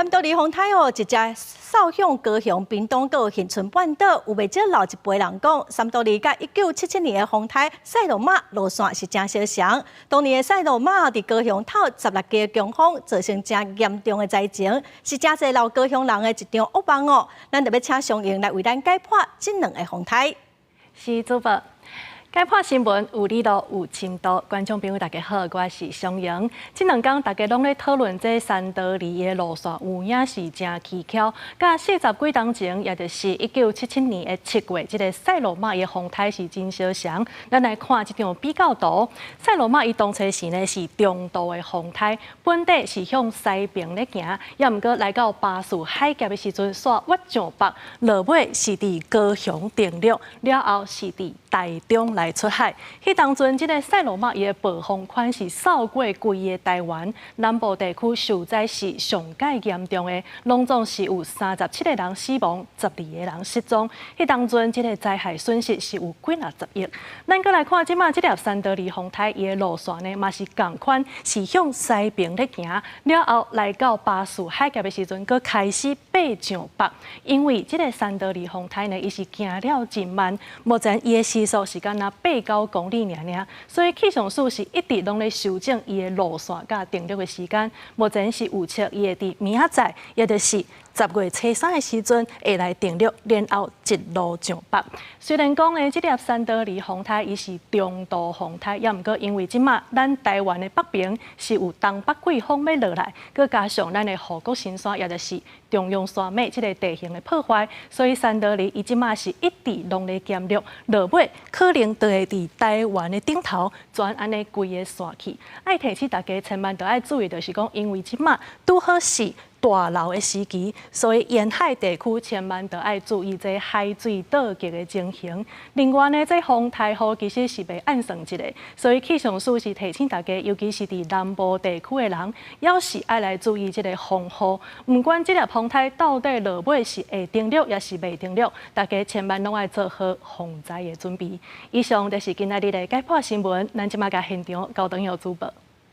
道离风台哦，一只扫向高雄、屏东到恒春半岛，有袂少老一辈人讲，三道离甲1977年的风台赛罗马路线是真相像。当年的赛罗马伫高雄头16架强风，造成真严重的灾情，是真侪老高雄人的一场噩梦哦。咱特别请上映来为咱解破这两个风台。是主播。解破新闻有力度有深度，观众朋友大家好，我是尚莹。这两天大家拢咧讨论这三道离的路线有影是真蹊跷。甲40几年前，也就是1977年的7月，这个赛罗马的风台是真相像。咱来看这张比较图，赛罗马伊当初时呢是中度的风台，本地是向西边咧行，也毋过来到巴士海峡的时阵，煞越上北，落尾是伫高雄登陆，了后是伫台中来出海。迄当阵，即个赛罗马伊的暴风圈是扫过规个台湾南部地区，受灾是上界严重的，拢总是有37个人死亡，12个人失踪。迄当阵，即个灾害损失是有几60亿。咱再来看即马即条三道离风台伊的路线呢，嘛是共款，是向西边咧行，了后来到巴士海峡的时阵，佮开始爬上北。因为即个三道离风台呢，伊是行了真慢，目前伊的时速是敢若89公里尔，所以气象署是一直拢咧修正伊的路线甲定录的时间。目前是预测伊会伫明仔载，也就是10月初3的时阵会来定录，然后一路上北。虽然讲呢，这条三道离风台伊是中度风台，也毋过因为即马咱台湾的北边是有东北季风要落来，佮加上咱的护国神山，也就是中央山脉这个地形的破坏，所以三道离伊即马是一直拢咧减弱，落尾可能就会伫台湾的顶头转安尼规个线去。爱提醒大家千万都爱注意，就是讲因为即马拄好是大涝的时期，所以沿海地区千万都爱注意这海水倒激的情形。另外呢，这风台雨其实是被暗算一个，所以气象署是提醒大家，尤其是伫南部地区的人，要是爱来注意这个风雨。唔管这条风台到底落尾是会定录，也是未定录，大家千万拢爱做好防灾的准备。以上就是今仔日的解破新闻，咱即马甲现场交通有主播。